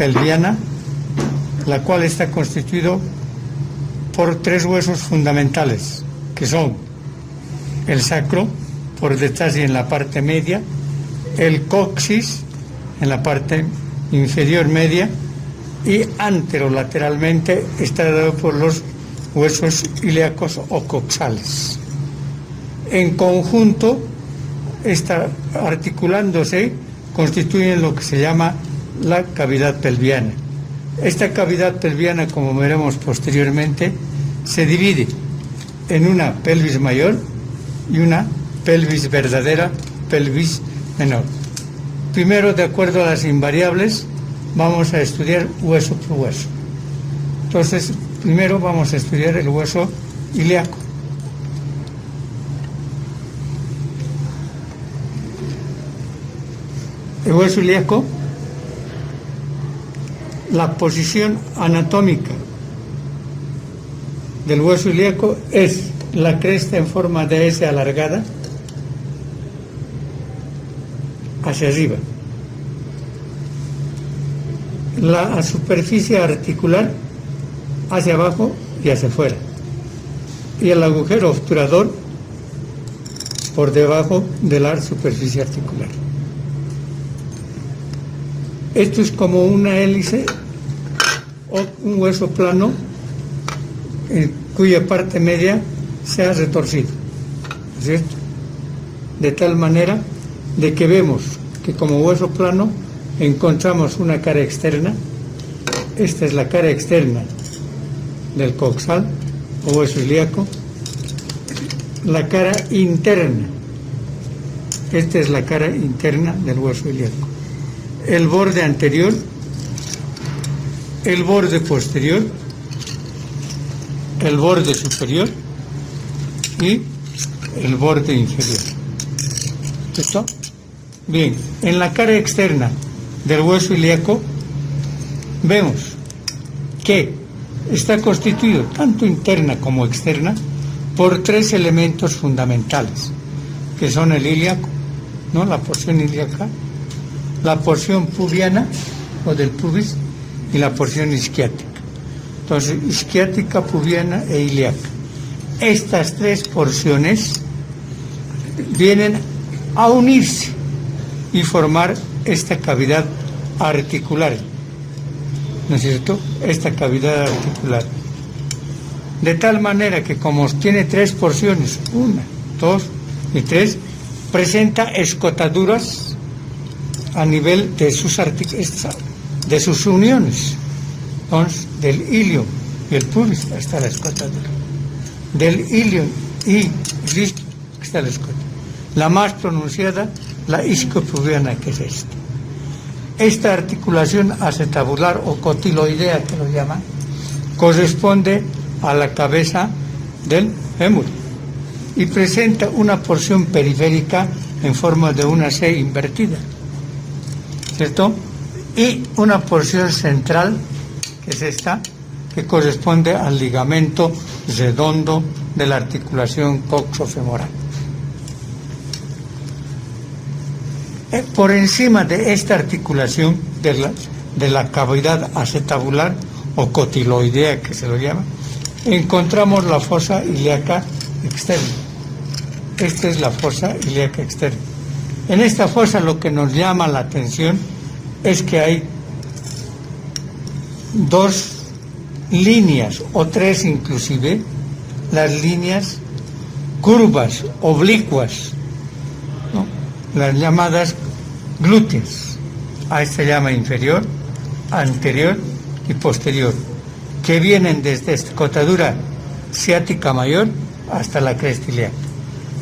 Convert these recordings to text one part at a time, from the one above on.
pelviana, la cual está constituido por 3 huesos fundamentales, que son el sacro, por detrás y en la parte media, el coxis, en la parte inferior media, y anterolateralmente está dado por los huesos ilíacos o coxales. En conjunto, articulándose, constituyen lo que se llama la cavidad pelviana. Esta cavidad pelviana, como veremos posteriormente, se divide en una pelvis mayor y una pelvis verdadera, pelvis menor. Primero, de acuerdo a las invariables, vamos a estudiar hueso por hueso. Entonces, primero vamos a estudiar el hueso ilíaco. El hueso ilíaco, la posición anatómica del hueso ilíaco es la cresta en forma de S alargada hacia arriba. La superficie articular hacia abajo y hacia afuera. Y el agujero obturador por debajo de la superficie articular. Esto es como una hélice o un hueso plano en cuya parte media se ha retorcido, ¿cierto? De tal manera de que vemos que como hueso plano encontramos una cara externa. Esta es la cara externa del coxal o hueso ilíaco. La cara interna. Esta es la cara interna del hueso ilíaco. El borde anterior, el borde posterior, el borde superior y el borde inferior. ¿Listo? Bien, en la cara externa del hueso ilíaco vemos que está constituido tanto interna como externa por 3 elementos fundamentales, que son el ilíaco, ¿no? La porción ilíaca, la porción pubiana o del pubis y la porción isquiática. Entonces, isquiática, pubiana e ilíaca. Estas 3 porciones vienen a unirse y formar esta cavidad articular, ¿no es cierto? Esta cavidad articular. De tal manera que como tiene 3 porciones, 1, 2 y 3, presenta escotaduras a nivel de sus uniones. Entonces, del ilium y el pubis está la escotadura. Del ilium y el isquio está la escotadura. La más pronunciada, la isquiopubiana, que es esta. Esta articulación acetabular o cotiloidea, que lo llaman, corresponde a la cabeza del fémur y presenta una porción periférica en forma de una C invertida, ¿cierto? Y una porción central, que es esta, que corresponde al ligamento redondo de la articulación coxofemoral. Por encima de esta articulación de la cavidad acetabular o cotiloidea, que se lo llama, encontramos la fosa ilíaca externa. Esta es la fosa ilíaca externa. En esta fosa lo que nos llama la atención es que hay 2 líneas, o 3 inclusive, las líneas curvas, oblicuas, ¿no? Las llamadas glúteas. A esta llama inferior, anterior y posterior, que vienen desde esta escotadura ciática mayor hasta la cresta ilíaca,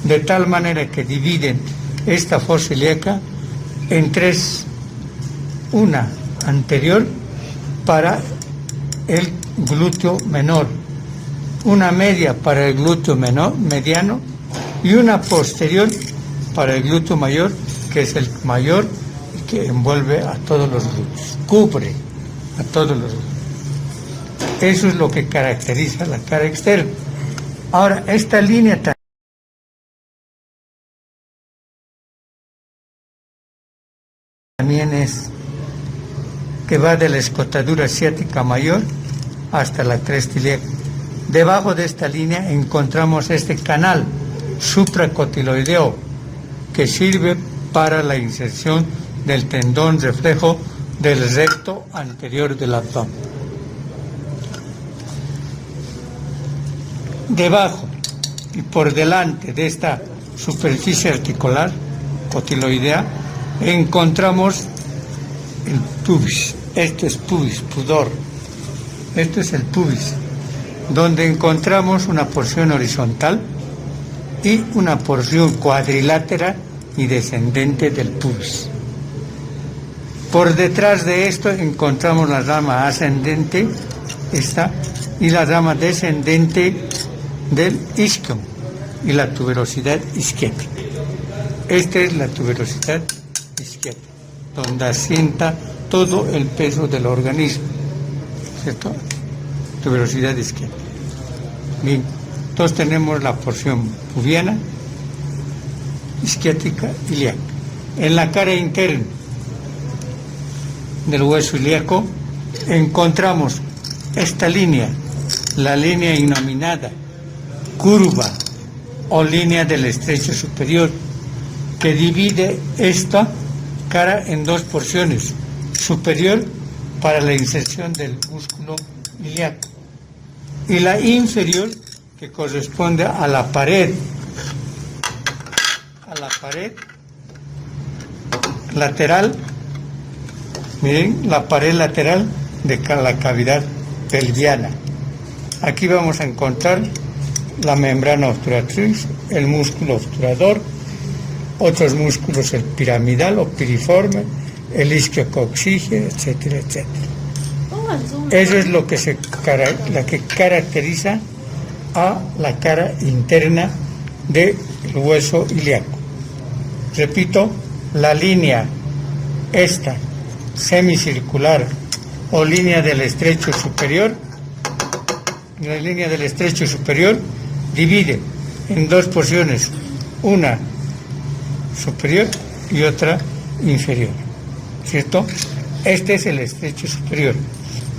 de tal manera que dividen esta fosa ilíaca en 3, una anterior para el glúteo menor, una media para el glúteo mediano y una posterior para el glúteo mayor, que es el mayor y que envuelve a todos los glúteos, cubre a todos los glúteos. Eso es lo que caracteriza la cara externa. Ahora, esta línea también es que va de la escotadura ciática mayor hasta la cresta ilíaca. Debajo de esta línea encontramos este canal supracotiloideo que sirve para la inserción del tendón reflejo del recto anterior del abdomen. Debajo y por delante de esta superficie articular cotiloidea encontramos el pubis. Esto es pubis, pudor. Esto es el pubis, donde encontramos una porción horizontal y una porción cuadrilátera y descendente del pubis. Por detrás de esto encontramos la rama ascendente, esta, y la rama descendente del isquion y la tuberosidad isquiática. Esta es la tuberosidad isquiática, donde asienta todo el peso del organismo, ¿cierto? Tuberosidad isquiática. Bien, entonces tenemos la porción pubiana, isquiática, ilíaca. En la cara interna del hueso ilíaco encontramos esta línea, la línea innominada, curva o línea del estrecho superior, que divide esta cara en dos porciones, superior para la inserción del músculo ilíaco y la inferior que corresponde a la pared lateral, miren, la pared lateral de la cavidad pelviana. Aquí vamos a encontrar la membrana obturatriz, el músculo obturador, otros músculos, el piramidal o piriforme, el isquiococcígeo, etcétera, etcétera. Eso es lo que caracteriza a la cara interna del hueso ilíaco. Repito, la línea esta semicircular o línea del estrecho superior, la línea del estrecho superior divide en dos porciones, una superior y otra inferior, ¿cierto? Este es el estrecho superior.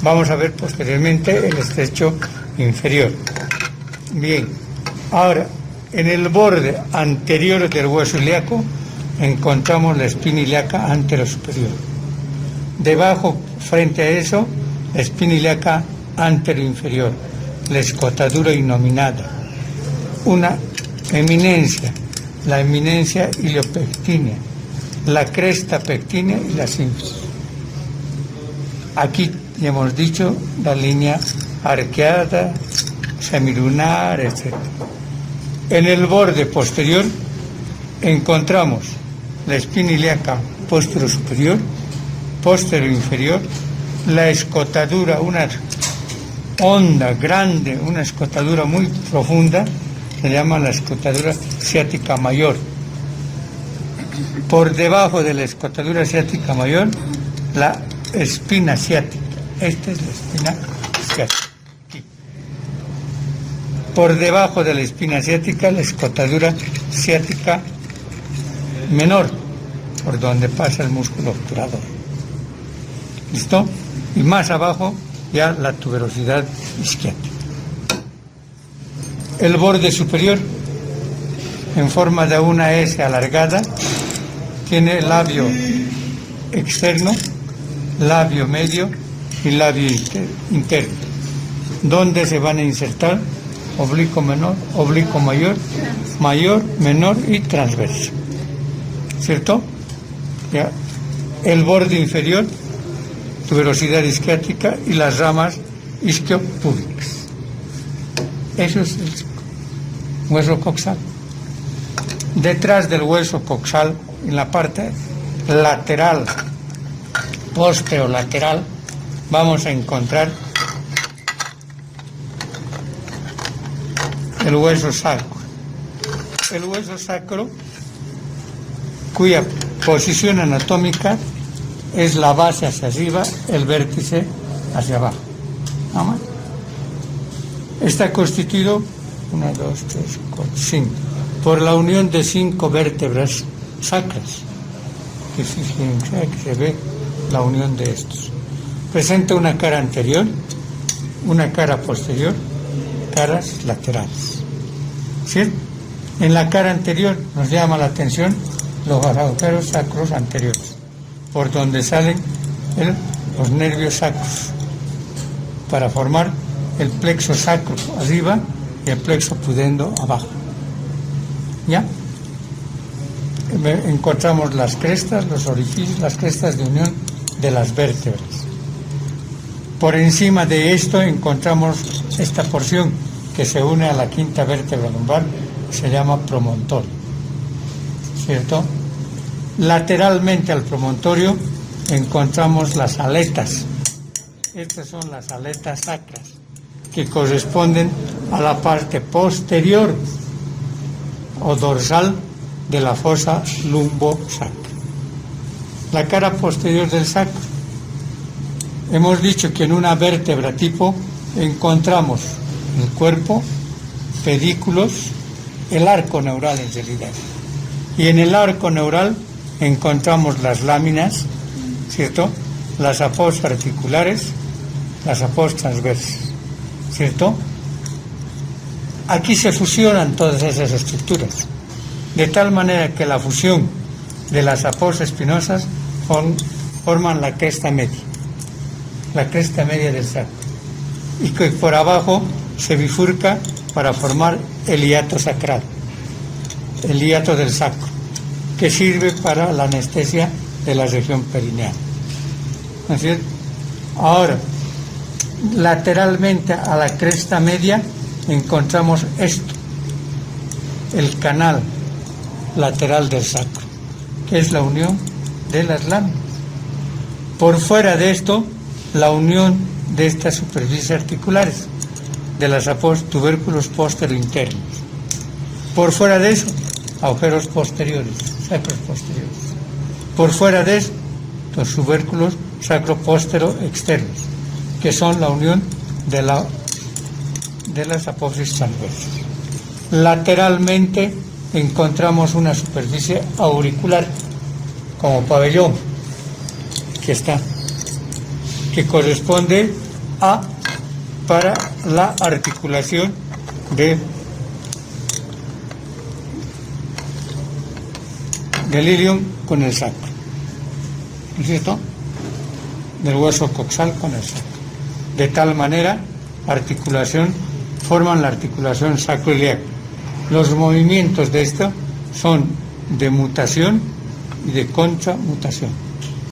Vamos a ver posteriormente el estrecho inferior. Bien, ahora en el borde anterior del hueso ilíaco encontramos la espina ilíaca anterosuperior. Debajo, frente a eso, la espina ilíaca anteroinferior, la escotadura innominada, una eminencia, la eminencia iliopectínea, la cresta pectínea y la sínfisis. Aquí ya hemos dicho la línea arqueada, semilunar, etc. En el borde posterior encontramos la espina ilíaca posterior superior, posterior inferior, la escotadura, una honda, grande, una escotadura muy profunda, se llama la escotadura ciática mayor. Por debajo de la escotadura ciática mayor, la espina ciática. Esta es la espina ciática. Aquí. Por debajo de la espina ciática, la escotadura ciática menor, por donde pasa el músculo obturador. ¿Listo? Y más abajo ya la tuberosidad isquiática. El borde superior, en forma de una S alargada, tiene labio externo, labio medio y labio interno, donde se van a insertar oblicuo menor, oblicuo mayor, mayor, menor y transverso. ¿Cierto? Ya. El borde inferior, tuberosidad isquiática y las ramas isquiopúbicas. Eso es el hueso coxal. Detrás del hueso coxal, en la parte lateral, posterolateral, vamos a encontrar el hueso sacro. El hueso sacro, cuya posición anatómica es la base hacia arriba, el vértice hacia abajo. ¿No más? Está constituido 1, 2, 3, 4, 5 por la unión de 5 vértebras sacras, que se ve la unión de estos. presenta una cara anterior, una cara posterior, caras laterales. ¿Cierto? En la cara anterior nos llama la atención los agujeros sacros anteriores, por donde salen los nervios sacros, para formar el plexo sacro arriba y el plexo pudendo abajo. ¿Ya? Encontramos las crestas, los orificios, las crestas de unión de las vértebras. Por encima de esto encontramos esta porción que se une a la quinta vértebra lumbar, se llama promontorio, ¿cierto? Lateralmente al promontorio encontramos las aletas. Estas son las aletas sacras, que corresponden a la parte posterior o dorsal de la fosa lumbosacra. La cara posterior del sacro. Hemos dicho que en una vértebra tipo encontramos el cuerpo, pedículos, el arco neural en realidad. Y en el arco neural encontramos las láminas, ¿cierto? Las após articulares, las após transversas, ¿cierto? Aquí se fusionan todas esas estructuras, de tal manera que la fusión de las após espinosas forman la cresta media del sacro, y que por abajo se bifurca para formar el hiato sacral, el hiato del sacro, que sirve para la anestesia de la región perineal. ¿No es cierto? Ahora, lateralmente a la cresta media encontramos esto, el canal lateral del sacro, que es la unión de las láminas. Por fuera de esto, la unión de estas superficies articulares, de las tubérculos postero-internos. Por fuera de eso, agujeros posteriores, sacros posteriores. Por fuera de eso, los tubérculos sacro-postero-externos, que son la unión de las apófisis transversas. Lateralmente encontramos una superficie auricular, como pabellón, que corresponde para la articulación del ilion con el sacro, ¿no es cierto? Del hueso coxal con el sacro. De tal manera, forman la articulación sacroiliaca. Los movimientos de esto son de mutación y de contramutación.